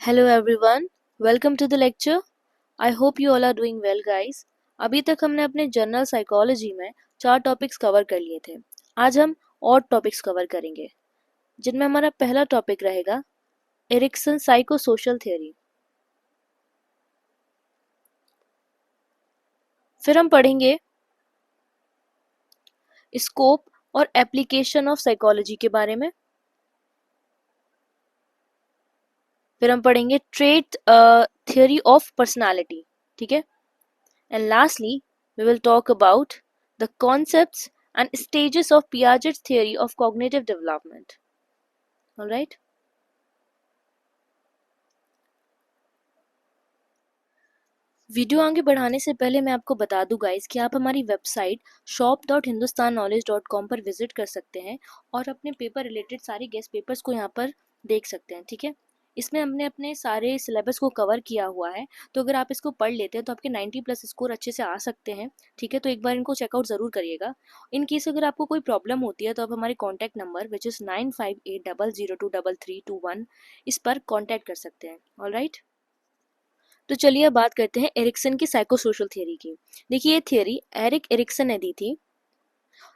Hello everyone, welcome to the lecture. I hope you all are doing well guys. अभी तक हमने अपने general psychology में 4 topics cover कर लिए थे. आज हम और टॉपिक्स कवर करेंगे जिनमें हमारा पहला टॉपिक रहेगा एरिक्सन साइको सोशल थ्योरी. फिर हम पढ़ेंगे स्कोप और एप्लीकेशन ऑफ साइकोलॉजी के बारे में. फिर हम पढ़ेंगे ट्रेट थ्योरी ऑफ पर्सनालिटी. ठीक है. And lastly, we will talk about the concepts and stages of Piaget's theory of cognitive development. All right? Video आगे बढ़ाने से पहले मैं आपको बता दूं गाइस कि आप हमारी वेबसाइट shop.hindustanknowledge.com पर विजिट कर सकते हैं और अपने पेपर रिलेटेड सारे गेस्ट पेपर्स को यहाँ पर देख सकते हैं. ठीक है. इसमें हमने अपने सारे सिलेबस को कवर किया हुआ है, तो अगर आप इसको पढ़ लेते हैं तो आपके 90+ स्कोर अच्छे से आ सकते हैं. ठीक है. तो एक बार इनको चेकआउट ज़रूर करिएगा. इन केस अगर आपको कोई प्रॉब्लम होती है तो आप हमारे कॉन्टैक्ट नंबर विच इज़ 9580023321 इस पर कॉन्टैक्ट कर सकते हैं. All right. तो चलिए अब बात करते हैं एरिक्सन की साइकोसोशल थियरी की. देखिए ये थियरी एरिक एरिक्सन ने दी थी.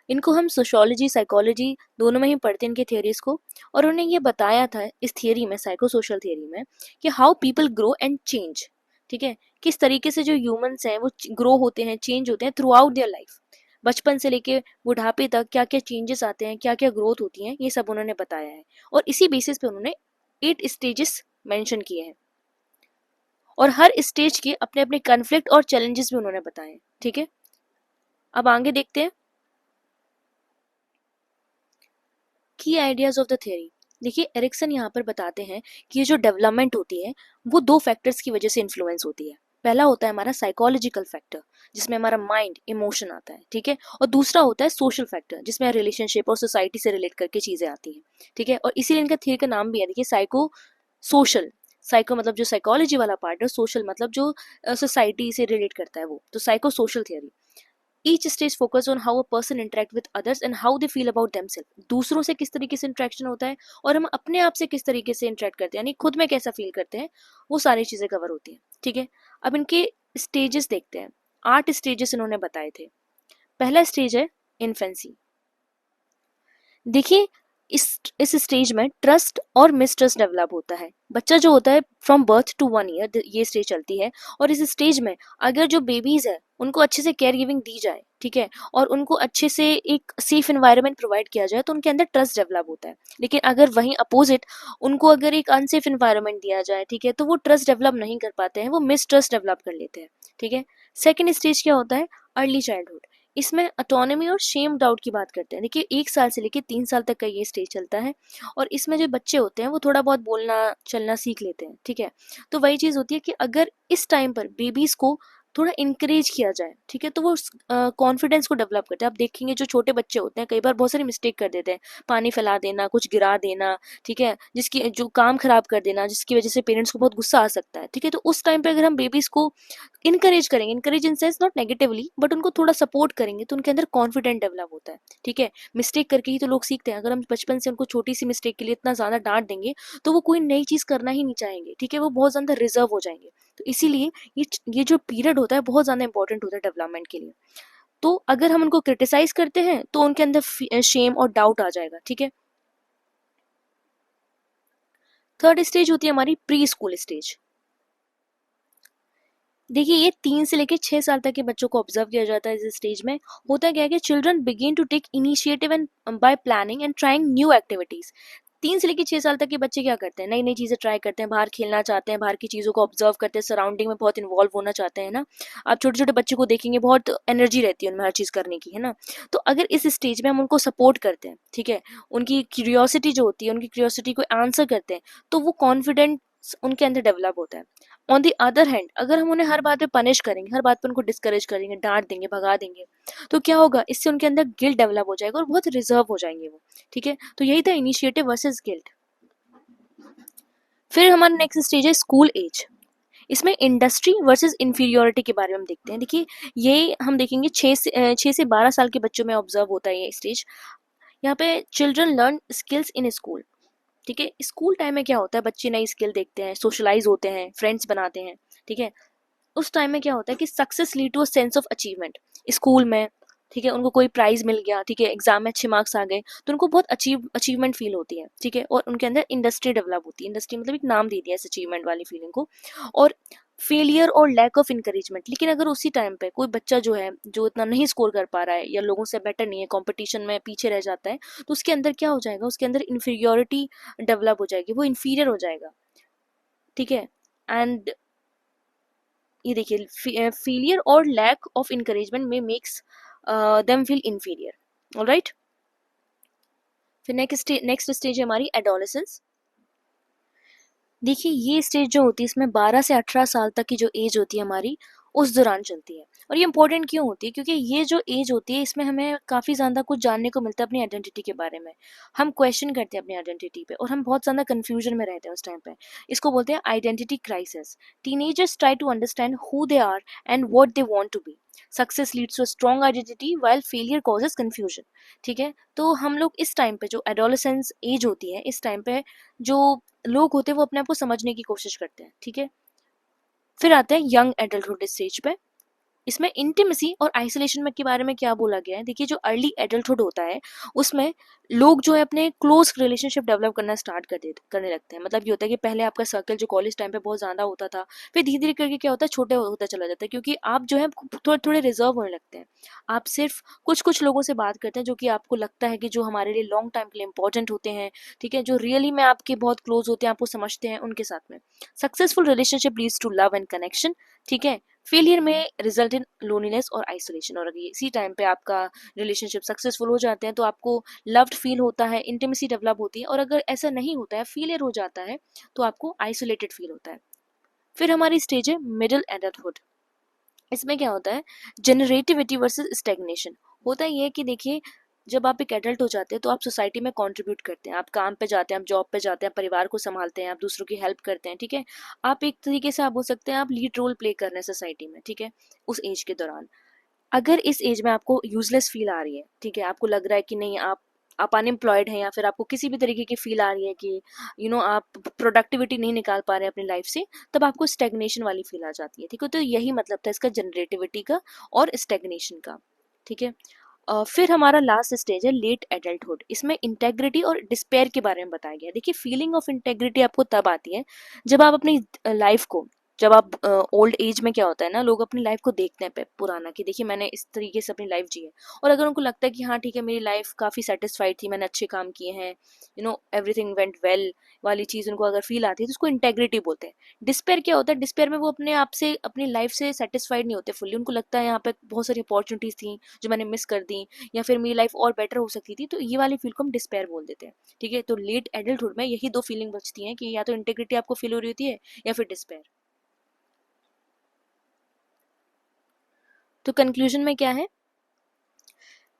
इनको हम सोशोलॉजी साइकोलॉजी दोनों में ही पढ़ते हैं इनके थियरीज को, और उन्होंने ये बताया था इस थियरी में साइकोसोशल थियरी में कि how people grow and change. ठीक है. किस तरीके से जो ह्यूमंस हैं वो ग्रो होते हैं, चेंज होते हैं थ्रू आउट देयर लाइफ. बचपन से लेके बुढ़ापे तक क्या क्या चेंजेस आते हैं, क्या क्या ग्रोथ होती हैं, ये सब उन्होंने बताया है. और इसी बेसिस पे उन्होंने 8 स्टेजेस मेंशन किए हैं और हर स्टेज के अपने अपने कॉन्फ्लिक्ट और चैलेंजेस भी उन्होंने बताए. ठीक है. अब आगे देखते हैं की आइडियाज ऑफ द थ्योरी. देखिए एरिक्सन यहाँ पर बताते हैं कि ये जो डेवलपमेंट होती है वो 2 फैक्टर्स की वजह से इन्फ्लुएंस होती है. पहला होता है हमारा साइकोलॉजिकल फैक्टर जिसमें हमारा माइंड इमोशन आता है. ठीक है. और दूसरा होता है सोशल फैक्टर जिसमें रिलेशनशिप और सोसाइटी से रिलेट करके चीजें आती हैं. ठीक है. और इसीलिए इनका थ्योरी का नाम भी है. देखिए साइको सोशल. साइको मतलब जो साइकोलॉजी वाला पार्ट है, सोशल मतलब जो सोसाइटी से रिलेट करता है वो. तो psycho social theory. Each stage focus on how a person interact with others and how they feel about themselves. दूसरों से किस तरीके से इंटरेक्शन होता है और हम अपने आप से किस तरीके से इंटरेक्ट करते हैं, यानी खुद में कैसा फील करते हैं, वो सारी चीजें कवर होती हैं. ठीक है. अब इनके स्टेजेस देखते हैं. 8 स्टेजेस इन्होंने बताए थे. पहला स्टेज है इन्फेंसी. देखिए इस स्टेज में ट्रस्ट और मिसट्रस्ट डेवलप होता है. बच्चा जो होता है फ्रॉम बर्थ टू 1 ईयर ये स्टेज चलती है. और इस स्टेज में अगर जो बेबीज है उनको अच्छे से केयर गिविंग दी जाए, ठीक है, और उनको अच्छे से एक सेफ एनवायरनमेंट प्रोवाइड किया जाए तो उनके अंदर ट्रस्ट डेवलप होता है. लेकिन अगर वहीं अपोजिट उनको अगर एक अनसेफ एनवायरनमेंट दिया जाए, ठीक है, तो वो ट्रस्ट डेवलप नहीं कर पाते हैं, वो मिसट्रस्ट डेवलप कर लेते हैं. ठीक है. सेकेंड स्टेज क्या होता है? Early childhood. इसमें ऑटोनॉमी और शेम डाउट की बात करते हैं. देखिए 1 साल से लेके 3 साल तक का ये स्टेज चलता है और इसमें जो बच्चे होते हैं वो थोड़ा बहुत बोलना चलना सीख लेते हैं. ठीक है. तो वही चीज़ होती है कि अगर इस टाइम पर बेबीज को थोड़ा इंकरेज किया जाए, ठीक है, तो वो कॉन्फिडेंस को डेवलप करते हैं. आप देखेंगे जो छोटे बच्चे होते हैं कई बार बहुत सारी मिस्टेक कर देते हैं. पानी फैला देना, कुछ गिरा देना, ठीक है, जिसकी जो काम खराब कर देना, जिसकी वजह से पेरेंट्स को बहुत गुस्सा आ सकता है. ठीक है. तो उस टाइम पे अगर हम बेबीज को इनकरेज करेंगे, encourage in sense not negatively but उनको थोड़ा सपोर्ट करेंगे तो उनके अंदर कॉन्फिडेंट डेवलप होता है. ठीक है. मिस्टेक करके ही तो लोग सीखते हैं. अगर हम बचपन से उनको छोटी सी मिस्टेक के लिए इतना ज़्यादा डांट देंगे तो वो कोई नई चीज़ करना ही नहीं चाहेंगे. ठीक है. वो बहुत ज़्यादा रिजर्व हो जाएंगे. तो इसीलिए ये जो पीरियड होता है बहुत ज़्यादा इंपॉर्टेंट होता है डेवलपमेंट के लिए. तो अगर हम उनको क्रिटिसाइज करते हैं तो उनके अंदर शेम और डाउट आ जाएगा. ठीक है. थर्ड स्टेज होती है हमारी प्री स्कूल स्टेज. देखिए ये 3 से लेकर 6 साल तक के बच्चों को ऑब्जर्व किया जाता है. इस स्टेज में होता क्या है कि children begin to take initiative and by planning and trying new activities. 3 से लेकर 6 साल तक के बच्चे क्या करते हैं? नई नई चीज़ें ट्राई करते हैं, बाहर खेलना चाहते हैं, बाहर की चीज़ों को ऑब्जर्व करते हैं, सराउंडिंग में बहुत इन्वॉल्व होना चाहते हैं ना. आप छोटे छोटे बच्चे को देखेंगे बहुत एनर्जी रहती है उनमें हर चीज़ करने की, है ना. तो अगर इस स्टेज में हम उनको सपोर्ट करते हैं, ठीक है, उनकी क्यूरियोसिटी जो होती है, उनकी क्यूरियोसिटी को आंसर करते हैं, तो वो कॉन्फिडेंस उनके अंदर डेवलप होता है. ऑन दी अदर हैंड अगर हम उन्हें हर बात पे पनिश करेंगे, हर बात पे उनको डिस्करेज करेंगे, डांट देंगे, भगा देंगे, तो क्या होगा? इससे उनके अंदर गिल्ट डेवलप हो जाएगा और बहुत रिजर्व हो जाएंगे वो. ठीक है. तो यही था इनिशिएटिव वर्सेस गिल्ट. फिर हमारा नेक्स्ट स्टेज है स्कूल एज. इसमें इंडस्ट्री वर्सेस इंफीरियोरिटी के बारे में हम देखते हैं. देखिए ये हम देखेंगे 6 से 12 साल के बच्चों में ऑब्जर्व होता है ये स्टेज. यहाँ पे children learn skills in school. ठीक है। स्कूल टाइम में क्या होता है, बच्चे नई स्किल देखते हैं, सोशलाइज होते हैं, फ्रेंड्स बनाते हैं, ठीक है। उस टाइम में क्या होता है कि success lead to a sense of achievement school में, ठीक है। उनको कोई प्राइज मिल गया, ठीक है, एग्जाम में अच्छे मार्क्स आ गए, तो उनको बहुत अचीवमेंट फील होती है, ठीक है। और उनके अंदर इंडस्ट्री डेवलप होती है, इंडस्ट्री मतलब एक नाम दे दिया इस अचीवमेंट वाली फीलिंग को। और फेलियर और लैक ऑफ इंकरेजमेंट, लेकिन अगर उसी टाइम पे कोई बच्चा जो है, जो इतना नहीं स्कोर कर पा रहा है या लोगों से बेटर नहीं है, कंपटीशन में पीछे रह जाता है, तो उसके अंदर क्या हो जाएगा, उसके अंदर इन्फीरियोरिटी डेवलप हो जाएगी, वो इन्फीरियर हो जाएगा, ठीक है। एंड ये देखिए, फेलियर और लैक ऑफ इंकरेजमेंट में makes them feel inferior. Alright, फिर नेक्स्ट स्टेज है हमारी एडोलेसेंस। देखिए ये स्टेज जो होती है, इसमें 12 से 18 साल तक की जो एज होती है हमारी, उस दौरान चलती है। और ये इंपॉर्टेंट क्यों होती है, क्योंकि ये जो एज होती है, इसमें हमें काफ़ी ज़्यादा कुछ जानने को मिलता है अपनी आइडेंटिटी के बारे में। हम क्वेश्चन करते हैं अपनी आइडेंटिटी पे, और हम बहुत ज़्यादा कन्फ्यूजन में रहते हैं उस टाइम पे। इसको बोलते हैं identity crisis. Teenagers try to understand who they are and what they want to be. Success leads to a strong identity while failure causes confusion, ठीक है। तो हम लोग इस टाइम पे, जो एडोलेसेंस एज होती है, इस टाइम पे जो लोग होते हैं वो अपने आप को समझने की कोशिश करते हैं, ठीक है। फिर आते हैं यंग एडल्टहुड स्टेज पे। इसमें इंटीमेसी और आइसोलेशन में के बारे में क्या बोला गया है, देखिए जो अर्ली एडल्टहुड होता है, उसमें लोग जो है अपने क्लोज रिलेशनशिप डेवलप करना स्टार्ट करने लगते हैं। मतलब ये होता है कि पहले आपका सर्कल जो कॉलेज टाइम पे बहुत ज़्यादा होता था, फिर धीरे धीरे करके क्या होता है, छोटे होता चला जाता है, क्योंकि आप जो है थोड़े थोड़े रिजर्व होने लगते हैं। आप सिर्फ कुछ कुछ लोगों से बात करते हैं जो कि आपको लगता है कि जो हमारे लिए लॉन्ग टाइम के लिए इंपॉर्टेंट होते हैं, ठीक है, जो रियली में आपके बहुत क्लोज होते हैं, आपको समझते हैं, उनके साथ में। Successful relationship leads to love and connection, ठीक है। फेलियर में रिजल्ट इन लोनलीनेस और आइसोलेशन। और अगर इसी टाइम पे आपका रिलेशनशिप सक्सेसफुल हो जाते हैं, तो आपको लव्ड फील होता है, इंटीमेसी डेवलप होती है। और अगर ऐसा नहीं होता है, फेलियर हो जाता है, तो आपको आइसोलेटेड फील होता है। फिर हमारी स्टेज है मिडिल एडल्टहुड। इसमें क्या होता है, जनरेटिविटी वर्सेस स्टेगनेशन। होता ये है कि देखिए, जब आप एक एडल्ट हो जाते हैं, तो आप सोसाइटी में कंट्रीब्यूट करते हैं, आप काम पे जाते हैं, आप जॉब पे जाते हैं, परिवार को संभालते हैं, आप दूसरों की हेल्प करते हैं, ठीक है। आप एक तरीके से आप बोल सकते हैं, आप लीड रोल प्ले कर रहे हैं सोसाइटी में, ठीक है, उस एज के दौरान। अगर इस एज में आपको यूजलेस फील आ रही है, ठीक है, आपको लग रहा है कि नहीं, आप अनएम्प्लॉयड हैं, या फिर आपको किसी भी तरीके की फील आ रही है कि आप प्रोडक्टिविटी नहीं निकाल पा रहे हैं अपनी लाइफ से, तब आपको स्टेगनेशन वाली फील आ जाती है, ठीक है। तो यही मतलब था इसका, जनरेटिविटी का और स्टेगनेशन का, ठीक है। फिर हमारा लास्ट स्टेज है लेट एडल्टहुड। इसमें इंटेग्रिटी और डिस्पेयर के बारे में बताया गया है। देखिए फीलिंग ऑफ इंटेग्रिटी आपको तब आती है जब आप अपनी लाइफ को, जब आप ओल्ड एज में क्या होता है ना, लोग अपनी लाइफ को देखते हैं पुराना, कि देखिए मैंने इस तरीके से अपनी लाइफ जी है। और अगर उनको लगता है कि हाँ ठीक है, मेरी लाइफ काफ़ी सेटिस्फाइड थी, मैंने अच्छे काम किए हैं, एवरीथिंग वेंट वेल वाली चीज़ उनको अगर फील आती है, तो उसको इंटेग्रिटी बोलते हैं। डिस्पेयर क्या होता है, डिस्पेयर में वो अपने आप से, अपनी लाइफ से सेटिस्फाइड नहीं होते फुल्ली। उनको लगता है यहाँ पे बहुत सारी अपॉर्चुनिटीज़ थी जो मैंने मिस कर दी, या फिर मेरी लाइफ और बेटर हो सकती थी, तो ये वाली फील को हम डिस्पेयर बोल देते हैं, ठीक है। तो लेट एडल्टहुड में यही दो फीलिंग बचती हैं, कि या तो इंटेग्रिटी आपको फील हो रही होती है, या फिर डिस्पेयर। तो कंक्लूजन में क्या है,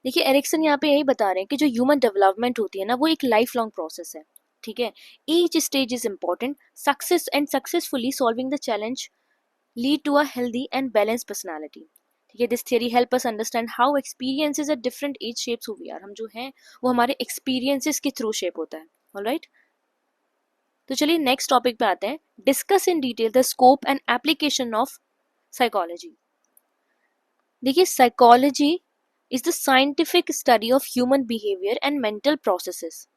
देखिए एरिक्सन यहाँ पे यही बता रहे हैं कि जो ह्यूमन डेवलपमेंट होती है ना, वो एक लाइफ लॉन्ग प्रोसेस है, ठीक है। Each stage is important. Success and successfully solving the challenge lead to a healthy and balance personality, ठीक है। This theory help us understand how experiences at different age shapes who we are. हम जो हैं वो हमारे experiences के through shape होता है। ऑलराइट, तो चलिए नेक्स्ट टॉपिक पे आते हैं। Discuss in detail the scope and application of psychology. देखिए psychology is the scientific study of human behaviour and mental processes,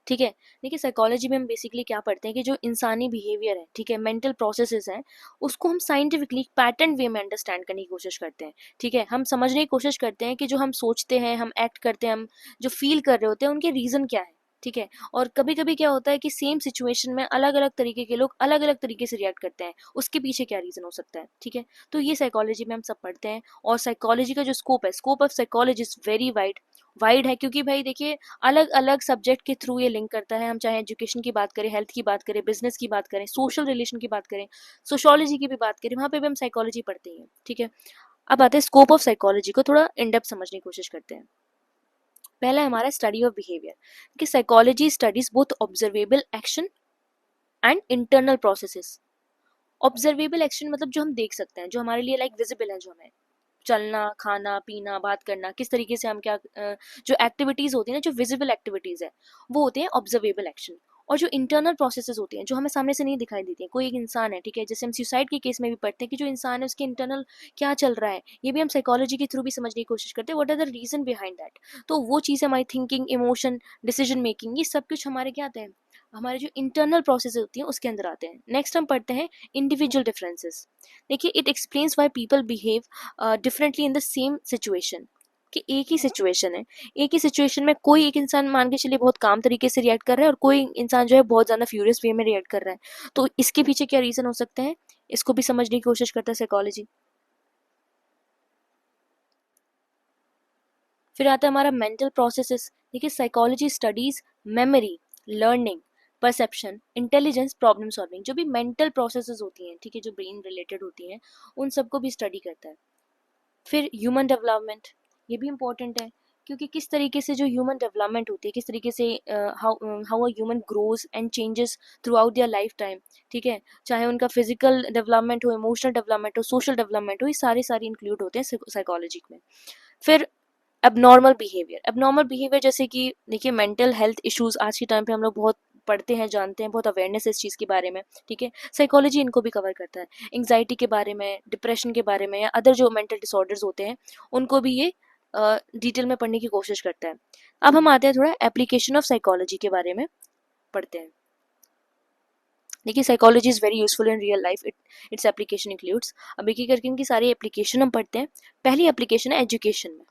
ठीक है। देखिए साइकोलॉजी में हम बेसिकली क्या पढ़ते हैं कि जो इंसानी बिहेवियर है, ठीक है, मेंटल प्रोसेसेस हैं, उसको हम साइंटिफिकली पैटर्न वे में अंडरस्टैंड करने की कोशिश करते हैं, ठीक है। हम समझने की कोशिश करते हैं कि जो हम सोचते हैं, हम एक्ट करते हैं, हम जो फील कर रहे होते हैं, उनके रीज़न क्या है, ठीक है। और कभी कभी क्या होता है कि सेम सिचुएशन में अलग अलग तरीके के लोग अलग अलग तरीके से रिएक्ट करते हैं, उसके पीछे क्या रीज़न हो सकता है, ठीक है। तो ये साइकोलॉजी में हम सब पढ़ते हैं। और साइकोलॉजी का जो स्कोप है, scope of psychology is very wide. Wide है क्योंकि भाई देखिए, अलग अलग सब्जेक्ट के थ्रू ये लिंक करता है। हम चाहे एजुकेशन की बात करें, हेल्थ की बात करें, बिजनेस की बात करें, सोशल रिलेशन की बात करें, सोशोलॉजी की भी बात करें, वहाँ पे भी हम साइकोलॉजी पढ़ते हैं, ठीक है। अब आते हैं स्कोप ऑफ साइकोलॉजी को थोड़ा इन डेप्थ समझने की कोशिश करते हैं। पहला है हमारा स्टडी ऑफ बिहेवियर, कि psychology studies both observable action and internal processes. Observable action मतलब जो हम देख सकते हैं, जो हमारे लिए लाइक विजिबल है, जो हमें चलना, खाना पीना, बात करना, किस तरीके से हम क्या जो एक्टिविटीज होती है ना, जो विजिबल एक्टिविटीज है, वो होते हैं ऑब्जर्वेबल एक्शन। और जो इंटरनल प्रोसेसेस होती हैं, जो हमें सामने से नहीं दिखाई देती हैं, कोई एक इंसान है, ठीक है, जैसे हम सुसाइड के केस में भी पढ़ते हैं कि जो इंसान है उसके इंटरनल क्या चल रहा है, ये भी हम साइकोलॉजी के थ्रू भी समझने की कोशिश करते हैं, what are the reason behind that. तो वो चीज़ हमारी थिंकिंग, इमोशन, डिसीजन मेकिंग, ये सब कुछ हमारे क्या आते हैं, हमारे जो इंटरनल प्रोसेस होती हैं उसके अंदर आते हैं। नेक्स्ट हम पढ़ते हैं इंडिविजुअल डिफरेंसेस। देखिए, it explains why people behave differently in the same situation. कि एक ही सिचुएशन है, एक ही सिचुएशन में कोई एक इंसान मान के चलिए बहुत काम तरीके से रिएक्ट कर रहा है, और कोई इंसान जो है बहुत ज्यादा फ्यूरियस वे में रिएक्ट कर रहा है। तो इसके पीछे क्या रीजन हो सकते हैं, इसको भी समझने की कोशिश करता है साइकोलॉजी। फिर आता है हमारा मेंटल प्रोसेसेस। देखिए, psychology studies memory, learning, perception, intelligence, problem solving, जो भी मेंटल प्रोसेसेस होती हैं, ठीक है, जो ब्रेन रिलेटेड होती हैं, उन सबको भी स्टडी करता है। फिर ह्यूमन डेवलपमेंट, ये भी इम्पोर्टेंट है, क्योंकि किस तरीके से जो ह्यूमन डेवलपमेंट होती है, किस तरीके से how a human grows and changes through out their life time, ठीक है, चाहे उनका फिजिकल डेवलपमेंट हो, इमोशनल डेवलपमेंट हो, सोशल डेवलपमेंट हो, ये सारे इंक्लूड होते हैं साइकोलॉजी में। फिर एबनॉर्मल बिहेवियर जैसे कि देखिए, मेंटल हेल्थ इश्यूज आज के टाइम पे हम लोग बहुत पढ़ते हैं, जानते हैं, बहुत अवेयरनेस है इस चीज़ के बारे में, ठीक है, साइकोलॉजी इनको भी कवर करता है। एंग्जाइटी के बारे में, डिप्रेशन के बारे में, या अदर जो मेंटल डिसऑर्डर्स होते हैं, उनको भी ये डिटेल में पढ़ने की कोशिश करता है। अब हम आते हैं थोड़ा एप्लीकेशन ऑफ साइकोलॉजी के बारे में पढ़ते हैं। देखिए, psychology is very useful in real life, its application includes, अब एक एक करके इनकी सारी एप्लीकेशन हम पढ़ते हैं। पहली एप्लीकेशन है एजुकेशन में।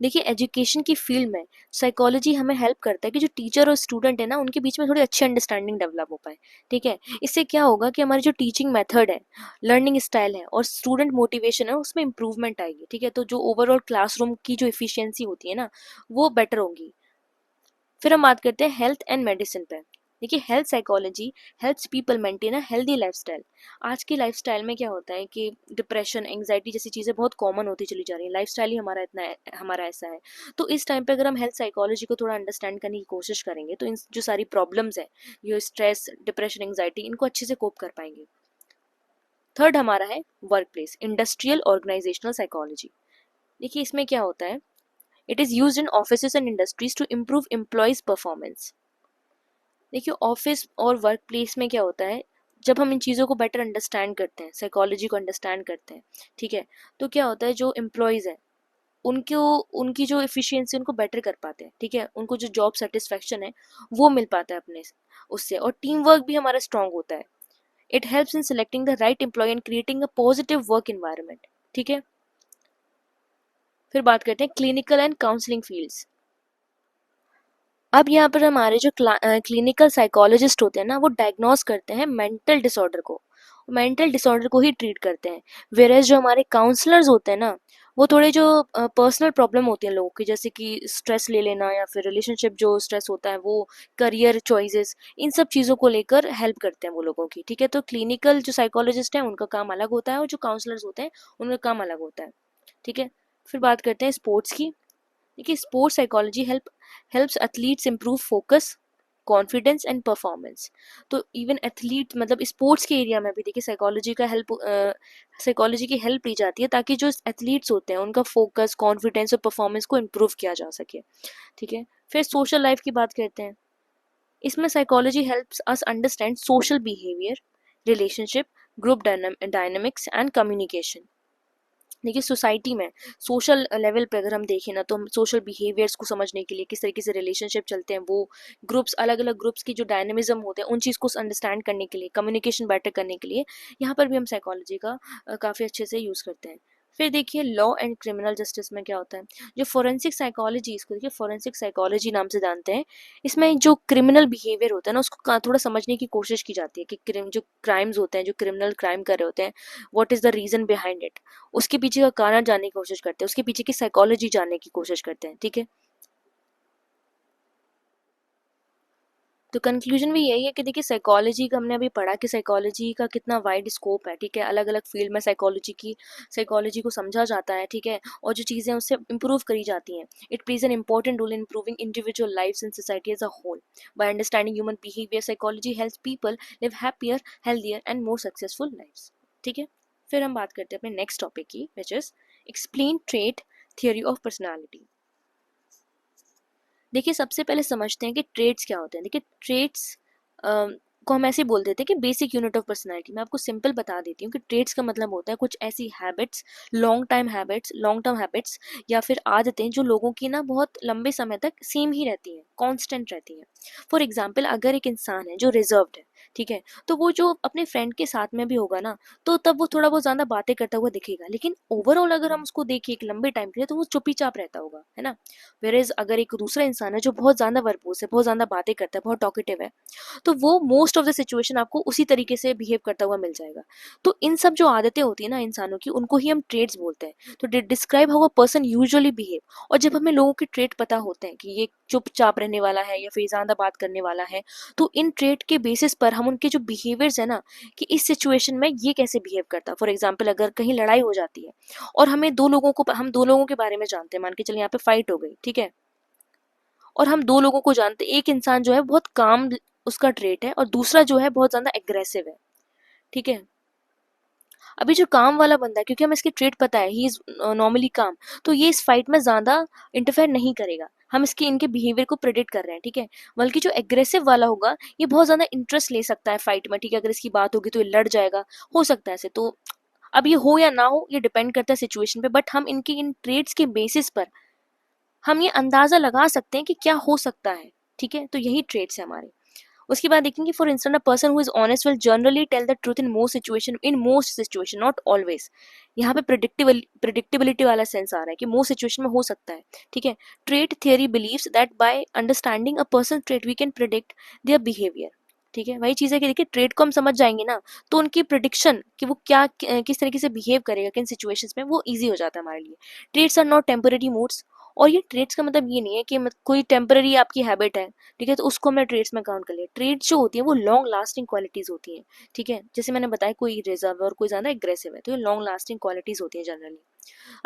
देखिए, एजुकेशन की फील्ड में साइकोलॉजी हमें हेल्प करता है कि जो टीचर और स्टूडेंट है ना, उनके बीच में थोड़ी अच्छी अंडरस्टैंडिंग डेवलप हो पाए, ठीक है। इससे क्या होगा कि हमारी जो टीचिंग मेथड है, लर्निंग स्टाइल है, और स्टूडेंट मोटिवेशन है, उसमें इंप्रूवमेंट आएगी, ठीक है। तो जो ओवरऑल क्लासरूम की जो इफिशियंसी होती है ना, वो बेटर होगी। फिर हम बात करते हैं हेल्थ एंड मेडिसिन पे। देखिए, health psychology helps people maintain a healthy lifestyle. आज की लाइफस्टाइल में क्या होता है कि डिप्रेशन, एंग्जाइटी जैसी चीज़ें बहुत कॉमन होती चली जा रही है, लाइफस्टाइल ही हमारा ऐसा है। तो इस टाइम पे अगर हम हेल्थ साइकोलॉजी को थोड़ा अंडरस्टैंड करने की कोशिश करेंगे, तो इन जो सारी प्रॉब्लम्स है, ये स्ट्रेस, डिप्रेशन, एंग्जाइटी, इनको अच्छे से कोप कर पाएंगे। थर्ड हमारा है work place, industrial organisational psychology. देखिए, इसमें क्या होता है, it is used in offices and industries to improve employees performance. देखिए, ऑफिस और वर्क प्लेस में क्या होता है, जब हम इन चीज़ों को बेटर अंडरस्टैंड करते हैं, साइकोलॉजी को अंडरस्टैंड करते हैं, ठीक है, तो क्या होता है, जो एम्प्लॉयज़ हैं, उनको उनकी जो एफिशिएंसी उनको बेटर कर पाते हैं, ठीक है, उनको जो जॉब सेटिस्फेक्शन है वो मिल पाता है अपने उससे, और टीम वर्क भी हमारा स्ट्रांग होता है। It helps in selecting the right employ and creating a positive work environment, ठीक है। फिर बात करते हैं क्लिनिकल एंड काउंसलिंग फील्ड्स। अब यहाँ पर हमारे जो क्लिनिकल साइकोलॉजिस्ट होते हैं ना, वो डायग्नोस करते हैं मेंटल डिसऑर्डर को, मेंटल डिसऑर्डर को ही ट्रीट करते हैं। वेरेज जो हमारे काउंसलर्स होते हैं ना, वो थोड़े जो पर्सनल प्रॉब्लम होती हैं लोगों की, जैसे कि स्ट्रेस ले लेना, या फिर रिलेशनशिप जो स्ट्रेस होता है वो, करियर चॉइसेस, इन सब चीज़ों को लेकर हेल्प करते हैं वो लोगों की, ठीक है। तो क्लिनिकल जो साइकोलॉजिस्ट हैं उनका काम अलग होता है, और जो काउंसलर्स होते हैं उनका काम अलग होता है, ठीक है। फिर बात करते हैं स्पोर्ट्स की। देखिए, sports psychology helps athletes improve focus, confidence and performance. तो इवन एथलीट मतलब स्पोर्ट्स के एरिया में भी देखिए, साइकोलॉजी की हेल्प ली जाती है, ताकि जो एथलीट्स होते हैं उनका फोकस, कॉन्फिडेंस और परफॉर्मेंस को इम्प्रूव किया जा सके, ठीक है। फिर सोशल लाइफ की बात करते हैं। इसमें psychology helps us understand social behaviour, relationship, group dynamics and communication. देखिए, सोसाइटी में सोशल लेवल पे अगर हम देखें ना, तो हम सोशल बिहेवियर्स को समझने के लिए, किस तरीके से रिलेशनशिप चलते हैं, वो ग्रुप्स, अलग अलग ग्रुप्स की जो डायनेमिज्म होते हैं, उन चीज़ को अंडरस्टैंड करने के लिए, कम्युनिकेशन बेटर करने के लिए, यहाँ पर भी हम साइकोलॉजी का काफ़ी अच्छे से यूज़ करते हैं। फिर देखिए, लॉ एंड क्रिमिनल जस्टिस में क्या होता है, जो फोरेंसिक साइकोलॉजी, इसको देखिए फोरेंसिक साइकोलॉजी नाम से जानते हैं। इसमें जो क्रिमिनल बिहेवियर होता है ना, उसको थोड़ा समझने की कोशिश की जाती है कि जो क्राइम्स होते हैं, जो क्रिमिनल क्राइम कर रहे होते हैं, what is the reason behind it, उसके पीछे का कारण जानने की कोशिश करते हैं, उसके पीछे की साइकोलॉजी जानने की कोशिश करते हैं, ठीक है। तो कंक्लूजन भी यही है कि देखिए, साइकोलॉजी का हमने अभी पढ़ा कि साइकोलॉजी का कितना वाइड स्कोप है, ठीक है, अलग अलग फील्ड में साइकोलॉजी को समझा जाता है, ठीक है, और जो चीज़ें उससे इंप्रूव करी जाती हैं। It plays an important role in improving individual lives in society as a whole. By understanding human behaviour, psychology helps people live happier, healthier and more successful lives. ठीक है, फिर हम बात करते हैं अपने नेक्स्ट टॉपिक की, which is explain trait theory of personality. देखिए सबसे पहले समझते हैं कि ट्रेड्स क्या होते हैं। देखिए ट्रेड्स को हम ऐसे बोल देते हैं कि बेसिक यूनिट ऑफ पर्सनालिटी। मैं आपको सिंपल बता देती हूँ कि ट्रेड्स का मतलब होता है कुछ ऐसी हैबिट्स, लॉन्ग टर्म हैबिट्स या फिर आदतें जो लोगों की ना बहुत लंबे समय तक सेम ही रहती हैं, कांस्टेंट रहती हैं। फॉर एग्जांपल अगर एक इंसान है जो रिजर्व्ड है, ठीक है, तो वो जो अपने फ्रेंड के साथ में भी होगा ना, तो तब वो थोड़ा बहुत ज्यादा बातें करता हुआ दिखेगा, लेकिन ओवरऑल अगर हम उसको देखें एक लंबे टाइम के लिए तो वो चुपी चाप रहता होगा, है ना। वेरेज अगर एक दूसरा इंसान है जो बहुत ज्यादा वर्बोस है, बहुत ज्यादा बातें करता है, बहुत टॉकेटिव है, तो वो मोस्ट ऑफ द सिचुएशन आपको उसी तरीके से बिहेव करता हुआ मिल जाएगा। तो इन सब जो आदतें होती है ना इंसानों की, उनको ही हम ट्रेड्स बोलते हैं। तो describe how a person usually behave. और जब हमें लोगों के ट्रेड पता होते हैं कि ये चुपचाप रहने वाला है या फिर ज्यादा बात करने वाला है, तो इन ट्रेड के बेसिस पर हम उनके जो बिहेवियर्स है ना, कि इस सिचुएशन में ये कैसे बिहेव करता है। फॉर एग्जाम्पल अगर कहीं लड़ाई हो जाती है और हम दो लोगों के बारे में जानते हैं, मान के चलिए यहाँ पे फाइट हो गई, ठीक है, और हम दो लोगों को जानते हैं, एक इंसान जो है बहुत काम उसका ट्रेट है और दूसरा जो है बहुत ज्यादा एग्रेसिव है, ठीक है। अभी जो काम वाला बंदा है, क्योंकि हमें इसकी ट्रेट पता है, ही इज नॉर्मली काम, तो ये इस फाइट में ज्यादा इंटरफेयर नहीं करेगा। हम इसके इनके बिहेवियर को प्रेडिक्ट कर रहे हैं, ठीक है। बल्कि जो एग्रेसिव वाला होगा ये बहुत ज्यादा इंटरेस्ट ले सकता है फाइट में, ठीक है। अगर इसकी बात होगी तो ये लड़ जाएगा, हो सकता है ऐसे। तो अब ये हो या ना हो ये डिपेंड करता है सिचुएशन पे, बट हम इनके इन ट्रेड्स के बेसिस पर हम ये अंदाजा लगा सकते हैं कि क्या हो सकता है, ठीक है। तो यही ट्रेड्स है हमारे। उसके बाद देखेंगे for instant a person who is honest will generally tell the truth in most situation, not always. यहाँ पे प्रिडिक्टेबिलिटी वाला सेंस आ रहा है कि मोस्ट सिचुएशन में हो सकता है, ठीक है। Trade theory believes that by understanding a person trade we can predict their behaviour, ठीक है। वही चीज है कि देखिए ट्रेड को हम समझ जाएंगे ना, तो उनकी प्रिडिक्शन कि वो क्या किस तरीके से बिहेव करेगा किन सिचुएशंस में, वो इजी हो जाता है हमारे लिए। Trades are not temporary moods. और ये ट्रेड्स का मतलब ये नहीं है कि कोई टेम्पररी आपकी हैबिट है, ठीक है, तो उसको हमने ट्रेड्स में काउंट कर लिया। ट्रेड्स जो होती है वो लॉन्ग लास्टिंग क्वालिटीज होती हैं, ठीक है। जैसे मैंने बताया कोई रिजर्व है और कोई ज्यादा एग्रेसिव है, तो ये लॉन्ग लास्टिंग क्वालिटीज होती है जनरली।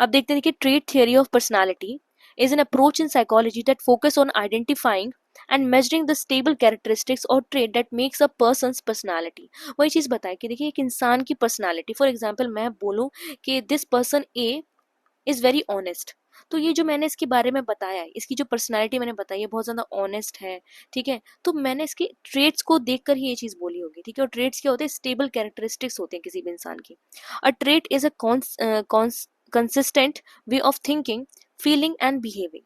अब देखते हैं कि trade theory of personality is an approach in psychology that focus on identifying and measuring the stable characteristics or trait that makes a person's personality। वही चीज बताए कि देखिए एक इंसान की पर्सनालिटी, फॉर एग्जांपल मैं बोलूं कि this person A is very honest, तो ये जो मैंने इसके बारे में बताया है, इसकी जो पर्सनालिटी मैंने बताई है बहुत ज्यादा ऑनेस्ट है, ठीक है, तो मैंने इसके ट्रेड्स को देखकर ही ये चीज बोली होगी, ठीक है। और ट्रेड्स क्या होते हैं, स्टेबल कैरेक्टरिस्टिक्स होते हैं किसी भी इंसान की। अ trait is a consistent way of thinking, feeling and behaving.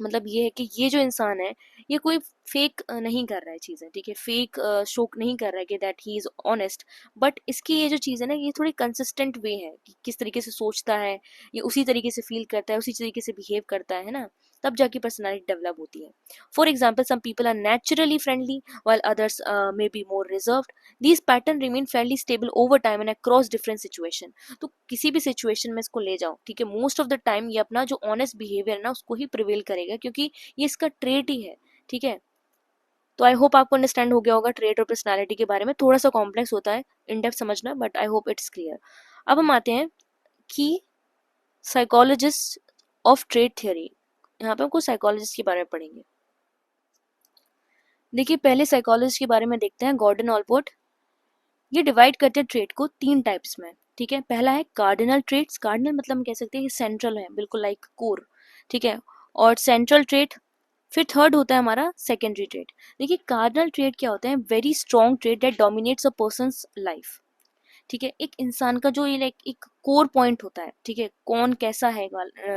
मतलब ये है कि ये जो इंसान है ये कोई फेक नहीं कर रहा है चीजें, ठीक है, फेक शो नहीं कर रहा है कि that he is honest, but इसकी ये जो चीज है ना ये थोड़ी कंसिस्टेंट वे है कि किस तरीके से सोचता है, ये उसी तरीके से फील करता है, उसी तरीके से बिहेव करता है ना, तब जाके पर्सनालिटी डेवलप होती है। For example some people are naturally friendly while others may be more reserved. These pattern remain fairly stable over time and across different situation। तो किसी भी सिचुएशन में इसको ले जाओ, ठीक है, मोस्ट ऑफ द टाइम ये अपना जो ऑनेस्ट बिहेवियर है ना उसको ही प्रिवेल करेगा, क्योंकि ये इसका ट्रेट ही है, ठीक है। तो आई होप आपको अंडरस्टैंड हो गया होगा ट्रेट और पर्सनालिटी के बारे में। थोड़ा सा कॉम्प्लेक्स होता है इन डेप्थ समझना, but I hope it's clear. अब हम आते हैं कि साइकोलॉजिस्ट ऑफ ट्रेट थियोरी। यहाँ पे हम कुछ साइकोलॉजिस्ट के बारे में पढ़ेंगे। देखिए पहले साइकोलॉजिस्ट के बारे में देखते हैं, गॉर्डन ऑलपोर्ट। ये डिवाइड करते हैं ट्रेट को तीन टाइप्स में, ठीक है। पहला है कार्डिनल ट्रेट्स। कार्डिनल मतलब हम कह सकते हैं कि सेंट्रल है, बिल्कुल लाइक कोर, ठीक है, और सेंट्रल ट्रेट। फिर थर्ड होता है हमारा सेकेंडरी ट्रेट। देखिए कार्डिनल ट्रेट क्या होता है, very strong trait that dominates a person's life, ठीक है। एक इंसान का जो ये लाइक एक कोर पॉइंट होता है, ठीक है, कौन कैसा है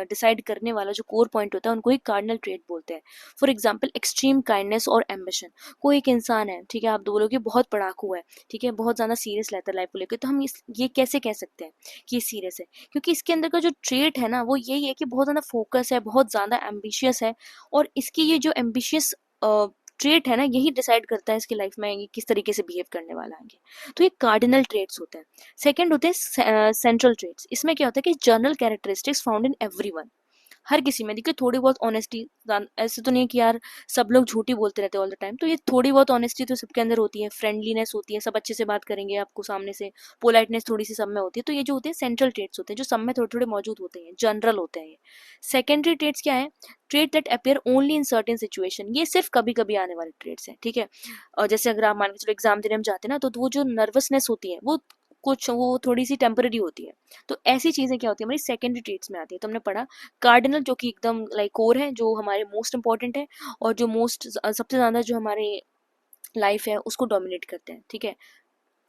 डिसाइड करने वाला जो कोर पॉइंट होता है उनको ही कार्डिनल ट्रेट बोलते हैं। फॉर एग्जांपल एक्सट्रीम काइंडनेस और एम्बिशन। कोई एक इंसान है, ठीक है, आप बोलोगे बहुत पढ़ाकू है, ठीक है, बहुत ज्यादा सीरियस लेता है लाइफ को लेकर, तो हम ये कैसे कह सकते हैं कि ये सीरियस है, क्योंकि इसके अंदर का जो ट्रेट है ना वो यही है कि बहुत ज्यादा फोकस है, बहुत ज्यादा एम्बिशियस है, और इसकी ये जो एम्बिशियस ट्रेट है ना यही डिसाइड करता है इसकी लाइफ में ये किस तरीके से बिहेव करने वाला है। तो ये कार्डिनल ट्रेट्स होते हैं। सेकंड होते हैं सेंट्रल ट्रेट्स। इसमें क्या होता है कि general characteristics found in everyone, हर किसी में। देखिए थोड़ी बहुत ऑनेस्टी, ऐसे तो नहीं कि यार सब लोग झूठी बोलते रहते ऑल द टाइम, तो ये थोड़ी बहुत ऑनेस्टी तो सबके अंदर होती है, फ्रेंडलीनेस होती है, सब अच्छे से बात करेंगे आपको सामने से, पोलाइटनेस थोड़ी सी सब में होती है। तो ये जो होते हैं सेंट्रल ट्रेट्स होते हैं जो सब में थोड़े थोड़े मौजूद होते हैं, जनरल होते हैं ये। सेकेंडरी ट्रेट्स क्या है, trait that appear only in certain situation. ये सिर्फ कभी कभी आने वाले ट्रेट्स हैं, ठीक है। और जैसे अगर आप मान के चलो एग्जाम देने में जाते हैं ना, तो वो जो नर्वसनेस होती है वो कुछ वो थोड़ी सी टेम्पररी होती है। तो ऐसी चीज़ें क्या होती है हमारी सेकेंडरी ट्रेट्स में आती है। तो हमने पढ़ा कार्डिनल जो कि एकदम लाइक कोर है, जो हमारे मोस्ट इंपॉर्टेंट है और जो सबसे ज़्यादा जो हमारे लाइफ है उसको डोमिनेट करते हैं, ठीक है।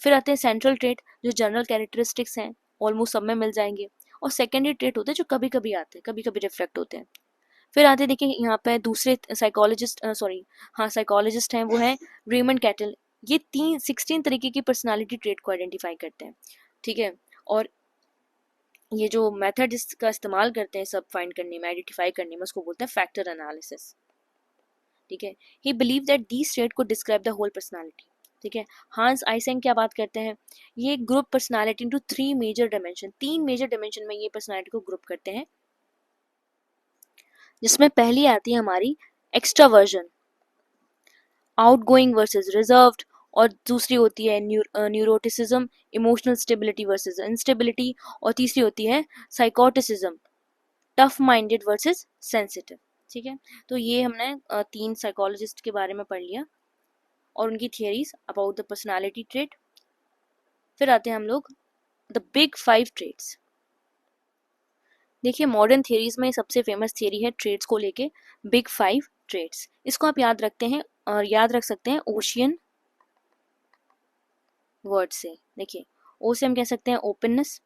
फिर आते हैं सेंट्रल ट्रेट जो जनरल कैरेक्टरिस्टिक्स हैं, ऑलमोस्ट सब में मिल जाएंगे। और सेकेंडरी ट्रेट होते हैं जो कभी कभी आते हैं, कभी कभी रिफ्लेक्ट होते हैं। फिर आते देखिए यहाँ पे दूसरे साइकोलॉजिस्ट, सॉरी हाँ साइकोलॉजिस्ट हैं, वो हैं रेमंड कैटल। ये 16 तरीके की पर्सनालिटी ट्रेट को आइडेंटिफाई करते हैं, ठीक है। और ये जो मेथड इसका इस्तेमाल करते हैं सब फाइंड करने में, आइडेंटिफाई करने में, उसको बोलते हैं फैक्टर एनालिसिस, ठीक है। He believe that these trait को डिस्क्राइब द होल पर्सनालिटी, ठीक है। हांस आइसेंग क्या बात करते हैं, ये group personality into 3 major dimension, 3 major dimension में ये पर्सनालिटी को ग्रुप करते हैं, जिसमें पहली आती है हमारी एक्स्ट्रावर्जन, आउटगोइंग वर्सेस रिजर्व्ड। और दूसरी होती है neuroticism, emotional stability versus instability. और तीसरी होती है साइकोटिसिज्म, टफ माइंडेड वर्सेस सेंसिटिव, ठीक है। तो ये हमने 3 साइकोलॉजिस्ट के बारे में पढ़ लिया और उनकी theories about the personality trait. फिर आते हैं हम लोग द बिग 5 ट्रेट्स। देखिए मॉडर्न थियरीज में सबसे फेमस थियरी है ट्रेट्स को लेके, बिग 5 ट्रेट्स। इसको आप याद रखते हैं और याद रख सकते हैं ओशियन वर्ड से। देखिए ओ से हम कह सकते हैं ओपननेस,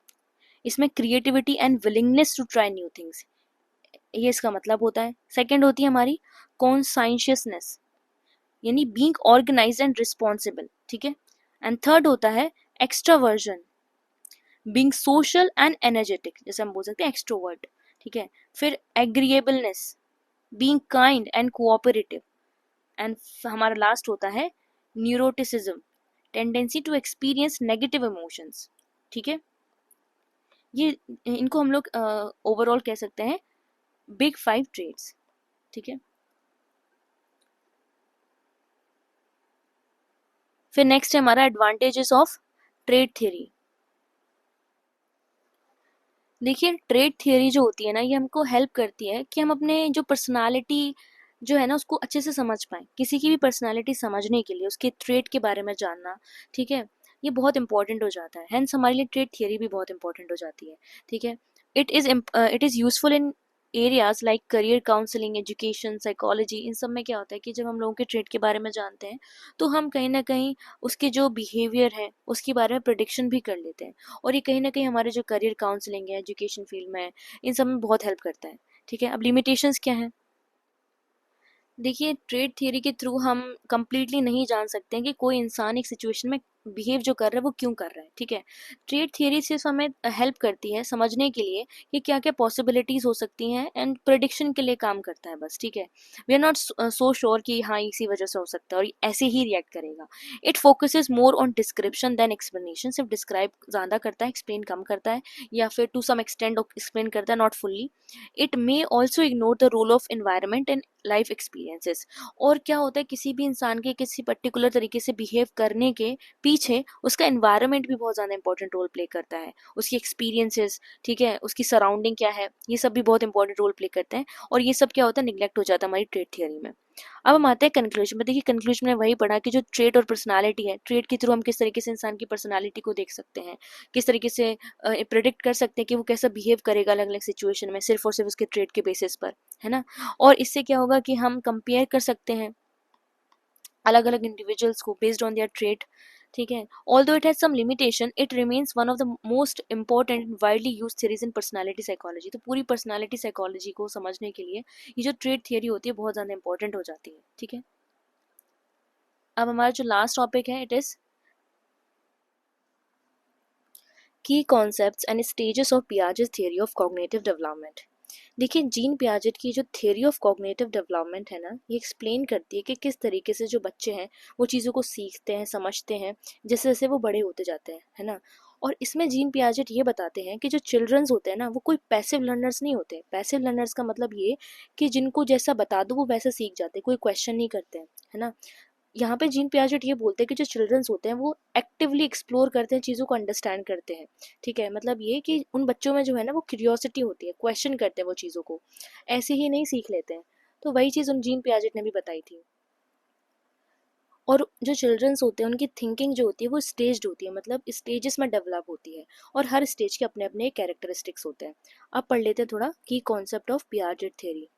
इसमें creativity and willingness to try new things, ये इसका मतलब होता है। सेकंड होती है हमारी कॉन्साइंशियसनेस, यानी बीइंग ऑर्गेनाइज्ड एंड रिस्पॉन्सिबल, ठीक है। एंड थर्ड होता है extraversion, being social and energetic, जैसे हम बोल सकते हैं एक्सट्रोवर्ट, ठीक है। फिर agreeableness, being kind and cooperative. And हमारा लास्ट होता है neuroticism, tendency to experience negative emotions, ठीक है। ये इनको हम लोग ओवरऑल कह सकते हैं बिग 5 ट्रेट्स, ठीक है। फिर नेक्स्ट है हमारा एडवांटेजेस ऑफ ट्रेड थियरी। देखिए ट्रेड थियरी जो होती है ना, ये हमको हेल्प करती है कि हम अपने जो पर्सनालिटी जो है ना उसको अच्छे से समझ पाए। किसी की भी पर्सनालिटी समझने के लिए उसके ट्रेड के बारे में जानना, ठीक है, ये बहुत इंपॉर्टेंट हो जाता है। हेंस हमारे लिए ट्रेड थियरी भी बहुत इंपॉर्टेंट हो जाती है, ठीक है। It is useful in areas like career counselling, education, psychology. इन सब में क्या होता है कि जब हम लोगों के ट्रेड के बारे में जानते हैं तो हम कहीं ना कहीं उसके जो बिहेवियर है उसके बारे में प्रिडिक्शन भी कर लेते हैं। और ये कहीं ना कहीं हमारे जो करियर काउंसलिंग है, एजुकेशन फील्ड में है, इन सब में बहुत हेल्प करता है, ठीक है। अब लिमिटेशंस क्या है, देखिए ट्रेड थियरी के थ्रू हम कंप्लीटली नहीं जान सकते हैं कि कोई इंसान एक सिचुएशन में बिहेव जो कर रहा है वो क्यों कर रहा है, ठीक है। ट्रेड थियरी सिर्फ हमें हेल्प करती है समझने के लिए कि क्या क्या पॉसिबिलिटीज हो सकती हैं, एंड प्रिडिक्शन के लिए काम करता है बस, ठीक है। We are not so sure कि हाँ इसी वजह से हो सकता है और ऐसे ही रिएक्ट करेगा। It focuses more on description than explanation, सिर्फ डिस्क्राइब ज़्यादा करता है, एक्सप्लेन कम करता है, या फिर टू सम एक्सटेंड एक्सप्लेन करता है, not fully. It may also ignore the role of environment and life experiences. और क्या होता है किसी भी इंसान के किसी पर्टिकुलर तरीके से बिहेव करने के पीछे उसका एनवायरनमेंट भी बहुत ज़्यादा इंपॉर्टेंट रोल प्ले करता है, उसकी एक्सपीरियंसेस, ठीक है, उसकी सराउंडिंग क्या है, ये सब भी बहुत इंपॉर्टेंट रोल प्ले करते हैं। और ये सब क्या होता है निगलेक्ट हो जाता है हमारी ट्रेड थियरी में। अब हम आते हैं कंक्लूजन में। देखिए कंक्लूजन में वही पढ़ा कि जो ट्रेड और पर्सनालिटी है, ट्रेड के थ्रू हम किस तरीके से इंसान की पर्सनालिटी को देख सकते हैं, किस तरीके से प्रिडिक्ट कर सकते हैं कि वो कैसा बिहेव करेगा अलग अलग सिचुएशन में, सिर्फ और सिर्फ उसके ट्रेड के बेसिस पर, है ना। और इससे क्या होगा कि हम कंपेयर कर सकते हैं अलग अलग इंडिविजुअल्स को बेस्ड ऑन देयर ट्रेड, ठीक है। Although it has some limitation, it remains one of the most important widely used theories in personality psychology. तो पूरी पर्सनालिटी साइकोलॉजी को समझने के लिए ये जो ट्रेड थियरी होती है बहुत ज़्यादा इंपॉर्टेंट हो जाती है, ठीक है। अब हमारा जो लास्ट टॉपिक है इट इज की concepts and stages of Piaget's theory of cognitive development. देखिए जीन पियाजेट की जो थियरी ऑफ कॉग्निटिव डेवलपमेंट है ना, ये एक्सप्लेन करती है कि किस तरीके से जो बच्चे हैं वो चीज़ों को सीखते हैं, समझते हैं, जैसे जैसे वो बड़े होते जाते हैं, है ना। और इसमें जीन पियाजेट ये बताते हैं कि जो चिल्ड्रंस होते हैं ना वो कोई पैसिव लर्नर्स नहीं होते। पैसिव लर्नर्स का मतलब ये कि जिनको जैसा बता दो वो वैसा सीख जाते हैं, कोई क्वेश्चन नहीं करते हैं, है ना। यहाँ पे जीन पियाजेट ये बोलते हैं कि जो चिल्ड्रंस होते हैं वो एक्टिवली एक्सप्लोर करते हैं, चीज़ों को अंडरस्टैंड करते हैं, ठीक है। मतलब ये कि उन बच्चों में जो है ना वो क्यूरियोसिटी होती है, क्वेश्चन करते हैं वो चीज़ों को, ऐसे ही नहीं सीख लेते हैं। तो वही चीज़ उन जीन पियाजेट ने भी बताई थी। और जो चिल्ड्रंस होते हैं उनकी थिंकिंग जो होती है वो स्टेज्ड होती है, मतलब स्टेजेस में डेवलप होती है, और हर स्टेज के अपने अपने कैरेक्टरिस्टिक्स होते हैं। अब पढ़ लेते हैं थोड़ा की कॉन्सेप्ट ऑफ पियाजेट थ्योरी।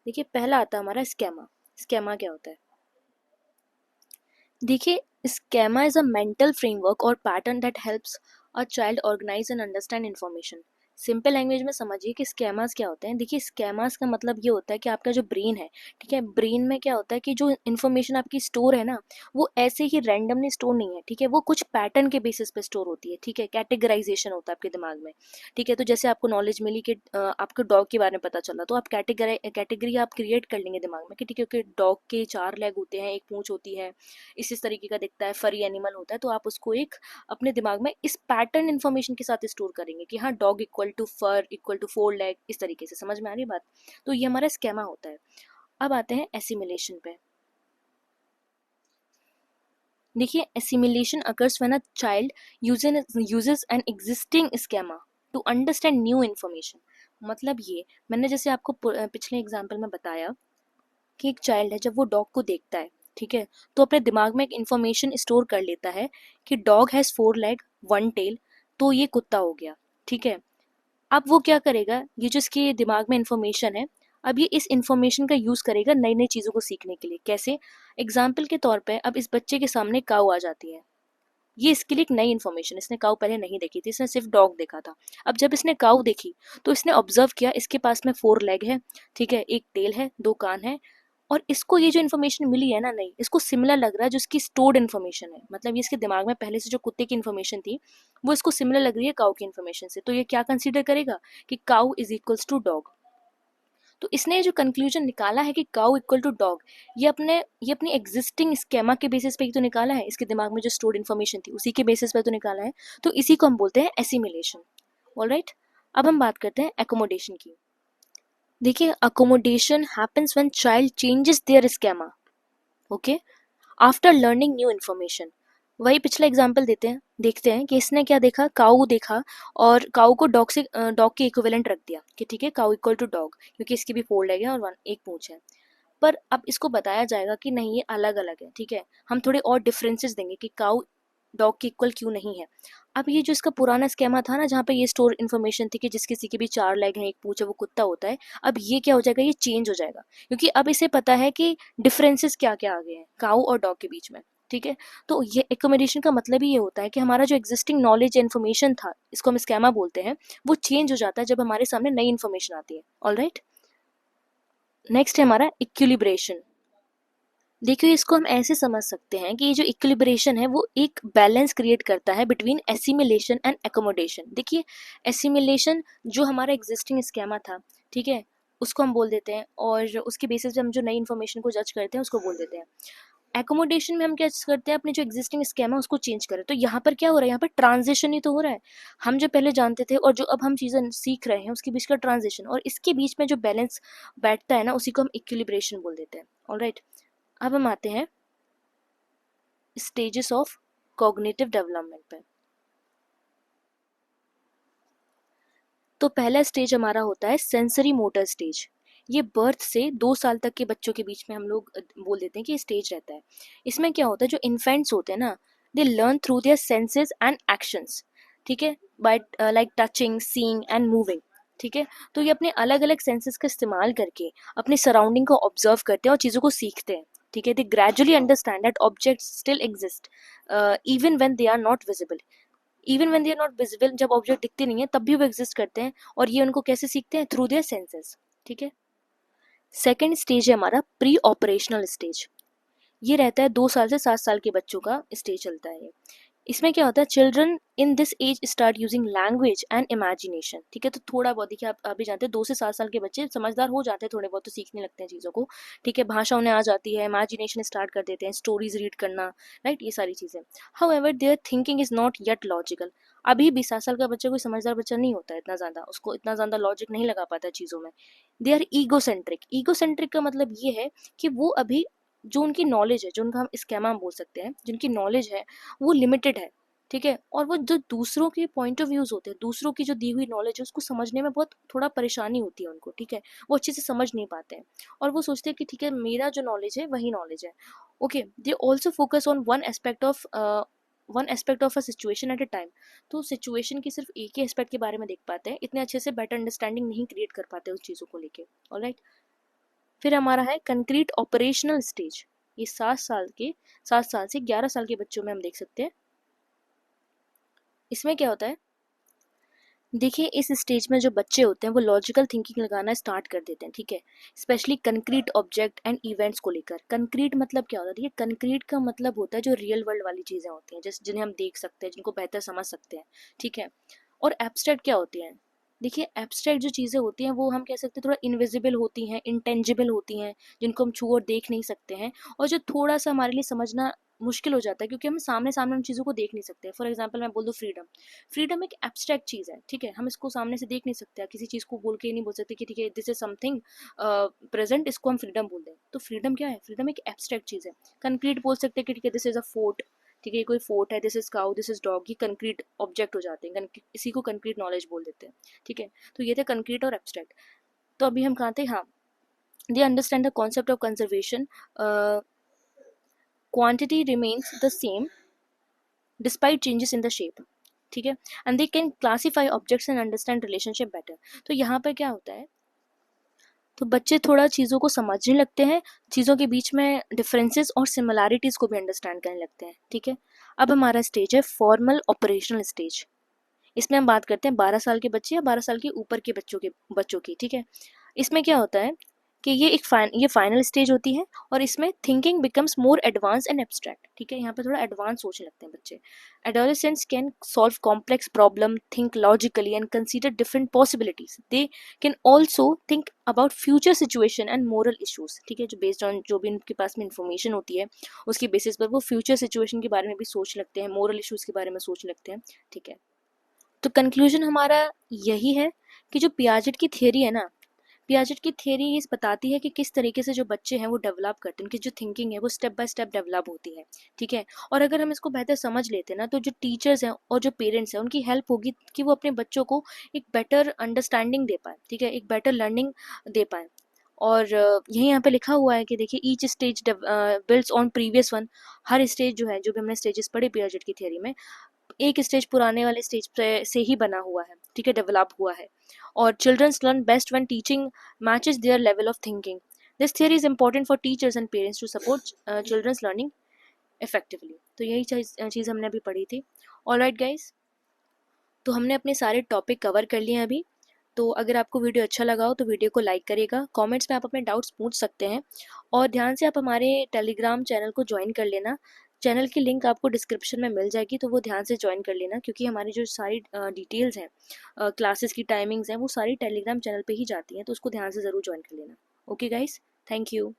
देखिए पहला आता है हमारा स्केमा। स्केमा क्या होता है? देखिए schema is a mental framework और pattern that helps a child organise and understand information. Simple language में समझिए कि स्केमास क्या होते हैं। देखिए स्केमास का मतलब ये होता है कि आपका जो ब्रेन है, ठीक है, ब्रेन में क्या होता है कि जो इन्फॉर्मेशन आपकी स्टोर है ना, वो ऐसे ही रैंडमली स्टोर नहीं है, ठीक है, वो कुछ पैटर्न के बेसिस पे स्टोर होती है, ठीक है, कैटेगराइजेशन होता है आपके दिमाग में, ठीक है। तो जैसे आपको नॉलेज मिली कि आपको डॉग के बारे में पता चला, तो आप कैटेगरी आप क्रिएट कर लेंगे दिमाग में कि ठीक है, डॉग के 4 लेग होते हैं, एक पूंछ होती है, इस तरीके का दिखता है, फरी एनिमल होता है, तो आप उसको एक अपने दिमाग में इस पैटर्न इन्फॉर्मेशन के साथ स्टोर करेंगे कि हाँ dog equal to fur equal to 4 leg, इस तरीके से। समझ में आ रही है बात? तो ये हमारा स्केमा होता है। अब आते हैं एसिमिलेशन पे। देखिए assimilation occurs when a child uses an existing schema to understand new information. मतलब ये, मैंने जैसे आपको पिछले एग्जाम्पल में बताया कि एक चाइल्ड है जब वो डॉग को देखता है, ठीक है, तो अपने दिमाग में एक इन्फॉर्मेशन स्टोर कर लेता है कि डॉग हैज 4 लेग 1 टेल, तो ये कुत्ता हो गया, ठीक है। अब वो क्या करेगा, ये जो इसके दिमाग में इन्फॉर्मेशन है, अब ये इस इन्फॉर्मेशन का यूज करेगा नई नई चीजों को सीखने के लिए। कैसे? एग्जाम्पल के तौर पे अब इस बच्चे के सामने काऊ आ जाती है, ये इसके लिए एक नई इन्फॉर्मेशन, इसने काऊ पहले नहीं देखी थी, इसने सिर्फ डॉग देखा था। अब जब इसने काऊ देखी तो इसने ऑब्जर्व किया इसके पास में 4 लेग है, ठीक है, एक टेल है, 2 कान है, और इसको ये जो इन्फॉर्मेशन मिली है ना नई, इसको सिमिलर लग रहा है जो इसकी स्टोर्ड इन्फॉर्मेशन है, मतलब ये इसके दिमाग में पहले से जो कुत्ते की इन्फॉर्मेशन थी वो इसको सिमिलर लग रही है काऊ की इन्फॉर्मेशन से। तो ये क्या कंसीडर करेगा कि काऊ इज इक्वल्स टू डॉग। तो इसने जो कंक्लूजन निकाला है कि काऊ इक्वल टू डॉग, ये अपनी एग्जिस्टिंग स्केमा के बेसिस पे ही तो निकाला है, इसके दिमाग में जो स्टोर्ड इन्फॉर्मेशन थी उसी के बेसिस पे तो निकाला है। तो इसी को हम बोलते हैं एसिमिलेशन। ऑलराइट, अब हम बात करते हैं एकोमोडेशन की। देखिए accommodation happens when child changes their schema, okay, after learning new information. वही पिछला एग्जाम्पल देखते हैं कि इसने क्या देखा, काऊ देखा, और काऊ को डॉग के इक्विवेलेंट रख दिया कि ठीक है काऊ इक्वल टू डॉग, क्योंकि इसकी भी 4 लेग है और एक पूंछ है। पर अब इसको बताया जाएगा कि नहीं ये अलग अलग है, ठीक है, हम थोड़े और डिफरेंसेस देंगे कि काऊ डॉग के इक्वल क्यों नहीं है। अब ये जो इसका पुराना स्केमा था ना, जहाँ पे ये स्टोर इन्फॉर्मेशन थी कि जिस किसी के भी 4 लेग हैं एक पूंछ है वो कुत्ता होता है, अब ये क्या हो जाएगा, ये चेंज हो जाएगा, क्योंकि अब इसे पता है कि डिफरेंसेस क्या क्या आ गए हैं काऊ और डॉग के बीच में, ठीक है। तो ये एकोमोडेशन का मतलब ही ये होता है कि हमारा जो एग्जिस्टिंग नॉलेज इन्फॉर्मेशन था, इसको हम स्केमा बोलते हैं, वो चेंज हो जाता है जब हमारे सामने नई इन्फॉर्मेशन आती है। ऑलराइट, नेक्स्ट है हमारा इक्विलिब्रेशन। देखिए इसको हम ऐसे समझ सकते हैं कि ये जो इक्विलिब्रेशन है वो एक बैलेंस क्रिएट करता है बिटवीन एसिमिलेशन एंड एकोमोडेशन। देखिए एसिमिलेशन जो हमारा एग्जिस्टिंग स्केमा था, ठीक है, उसको हम बोल देते हैं, और उसके बेसिस पे हम जो नई इन्फॉर्मेशन को जज करते हैं उसको बोल देते हैं। एकोमोडेशन में हम क्या करते हैं, अपने जो एग्जिस्टिंग स्केमा उसको चेंज करें। तो यहाँ पर क्या हो रहा है, यहाँ पर ट्रांजिशन ही तो हो रहा है। हम जो पहले जानते थे और जो अब हम चीज़ें सीख रहे हैं उसके बीच का ट्रांजिशन, और इसके बीच में जो बैलेंस बैठता है ना उसी को हम इक्विलिब्रेशन बोल देते हैं। ऑलराइट, अब हम आते हैं स्टेजेस ऑफ कॉग्निटिव डेवलपमेंट पे। तो पहला स्टेज हमारा होता है सेंसरी मोटर स्टेज। ये बर्थ से 2 साल तक के बच्चों के बीच में हम लोग बोल देते हैं कि स्टेज रहता है। इसमें क्या होता है, जो इन्फेंट्स होते हैं ना, they learn through their senses and actions, ठीक है, by like touching seeing and moving, ठीक है। तो ये अपने अलग अलग सेंसेस का इस्तेमाल करके अपने सराउंडिंग को ऑब्जर्व करते हैं और चीज़ों को सीखते हैं, ठीक है। They gradually understand that objects still exist even when they are not visible. Even when they are not visible, जब ऑब्जेक्ट दिखते नहीं है तब भी वो एग्जिस्ट करते हैं, और ये उनको कैसे सीखते हैं, थ्रू देयर सेंसेस, ठीक है। सेकेंड स्टेज है हमारा प्री ऑपरेशनल स्टेज। ये रहता है 2 साल से 7 साल के बच्चों का स्टेज चलता है ये। इसमें क्या होता है, children in this age start using language and imagination, ठीक है। तो थोड़ा बहुत देखिए, आप भी जानते हैं 2 से 7 साल के बच्चे समझदार हो जाते हैं, थोड़े बहुत तो सीखने लगते हैं चीज़ों को, ठीक है, भाषा उन्हें आ जाती है, इमेजिनेशन स्टार्ट कर देते हैं, स्टोरीज रीड करना, राइट, ये सारी चीज़ें। However there thinking is not yet logical. अभी भी 7 साल का बच्चा कोई समझदार बच्चा नहीं होता है इतना ज़्यादा, उसको इतना ज़्यादा लॉजिक नहीं लगा पाता चीज़ों में। They are egocentric. ईगोसेंट्रिक का मतलब ये है कि वो अभी जो उनकी नॉलेज है, जो उनका हम स्कैमा हम बोल सकते हैं, जिनकी नॉलेज है वो लिमिटेड है, ठीक है। और वो जो दूसरों के पॉइंट ऑफ व्यूज होते हैं, दूसरों की जो दी हुई नॉलेज है उसको समझने में बहुत थोड़ा परेशानी होती है उनको, ठीक है, वो अच्छे से समझ नहीं पाते हैं, और वो सोचते हैं कि ठीक है मेरा जो नॉलेज है वही नॉलेज है। Okay, they also focus on one aspect of a situation at a time. तो सिचुएशन की सिर्फ एक ही एस्पेक्ट के बारे में देख पाते हैं, इतने अच्छे से बेटर अंडरस्टैंडिंग नहीं क्रिएट कर पाते उस चीज़ों को लेके। ऑलराइट, फिर हमारा है कंक्रीट ऑपरेशनल स्टेज। ये 7 साल से 11 साल के बच्चों में हम देख सकते हैं। इसमें क्या होता है, देखिए इस स्टेज में जो बच्चे होते हैं वो लॉजिकल थिंकिंग लगाना स्टार्ट कर देते हैं, ठीक है, specially concrete object and events को लेकर। कंक्रीट मतलब क्या होता है, देखिए कंक्रीट का मतलब होता है जो रियल वर्ल्ड वाली चीज़ें होती हैं, जिस जिन्हें हम देख सकते हैं, जिनको बेहतर समझ सकते हैं, ठीक है। और एब्स्ट्रैक्ट क्या होती हैं, देखिए एब्स्ट्रैक्ट जो चीज़ें होती हैं वो हम कह सकते हैं थोड़ा इनविजिबल होती हैं, इंटेंजिबल होती हैं, जिनको हम छू और देख नहीं सकते हैं, और जो थोड़ा सा हमारे लिए समझना मुश्किल हो जाता है क्योंकि हम सामने सामने उन चीज़ों को देख नहीं सकते। फॉर एग्जाम्पल मैं बोल दूँ फ्रीडम, फ्रीडम एक एब्स्ट्रैक्ट चीज़ है, ठीक है, हम इसको सामने से देख नहीं सकते, किसी चीज़ को बोल के नहीं बोल सकते कि ठीक है दिस इज समथिंग प्रेजेंट, इसको हम फ्रीडम बोल दें। तो फ्रीडम क्या है, फ्रीडम एक एब्स्ट्रैक्ट चीज़ है। कंक्रीट बोल सकते हैं कि ठीक है दिस इज अ फोर्ट, ठीक है, ये कोई फोर्ट है, this is cow, this is dog, ये कंक्रीट ऑब्जेक्ट हो जाते हैं, इसी को कंक्रीट नॉलेज बोल देते हैं, ठीक है। तो ये थे कंक्रीट और एब्स्ट्रैक्ट। तो अभी हम कहाँ थे, हाँ, they understand the concept of conservation, quantity remains the same despite changes in the shape, ठीक है, and they can classify objects and understand relationship better. तो यहाँ पर क्या होता है, तो बच्चे थोड़ा चीज़ों को समझने लगते हैं, चीज़ों के बीच में डिफरेंसेस और सिमिलैरिटीज़ को भी अंडरस्टैंड करने लगते हैं, ठीक है। अब हमारा स्टेज है फॉर्मल ऑपरेशनल स्टेज। इसमें हम बात करते हैं 12 साल के बच्चे या 12 साल के ऊपर के बच्चों की, ठीक है। इसमें क्या होता है कि ये फाइनल स्टेज होती है और इसमें thinking becomes more advance and abstract, ठीक है, यहाँ पे थोड़ा एडवांस सोचने लगते हैं बच्चे। Adolescents can solve complex problem, think logically and consider different possibilities. They can also think about future situation and moral issues, ठीक है, जो बेस्ड ऑन जो भी उनके पास में इंफॉर्मेशन होती है उसकी बेसिस पर वो फ्यूचर सिचुएशन के बारे में भी सोच लगते हैं, मोरल इशूज के बारे में सोच लगते हैं, ठीक है। तो कंक्लूजन हमारा यही है कि जो पियाजेट की थियरी है ना, पियाजेट की थियरी ये बताती है कि किस तरीके से जो बच्चे हैं वो डेवलप करते हैं, उनकी जो थिंकिंग है वो स्टेप बाय स्टेप डेवलप होती है, ठीक है। और अगर हम इसको बेहतर समझ लेते हैं ना, तो जो टीचर्स हैं और जो पेरेंट्स हैं उनकी हेल्प होगी कि वो अपने बच्चों को एक बेटर अंडरस्टैंडिंग दे पाए, ठीक है, एक बेटर लर्निंग दे पाए। और यही यहाँ पे लिखा हुआ है कि देखिए each stage builds on previous one. Her stage जो है, जो भी हमने स्टेजेस पढ़े पियाजेट की थियरी में, एक स्टेज पुराने वाले स्टेज से ही बना हुआ है, ठीक है, डेवलप हुआ है। और childrens learn best when teaching matches their level of thinking. This theory is important for teachers and parents to support childrens learning effectively. तो यही चीज़ हमने अभी पढ़ी थी। ऑलराइट गाइस, तो हमने अपने सारे टॉपिक कवर कर लिए हैं अभी। तो अगर आपको वीडियो अच्छा लगा हो तो वीडियो को लाइक करिएगा, कमेंट्स में आप अपने डाउट्स पूछ सकते हैं, और ध्यान से आप हमारे टेलीग्राम चैनल को ज्वाइन कर लेना। चैनल की लिंक आपको डिस्क्रिप्शन में मिल जाएगी, तो वो ध्यान से ज्वाइन कर लेना, क्योंकि हमारी जो सारी डिटेल्स हैं, क्लासेस की टाइमिंग्स हैं, वो सारी टेलीग्राम चैनल पे ही जाती हैं, तो उसको ध्यान से ज़रूर ज्वाइन कर लेना। Okay guys, thank you.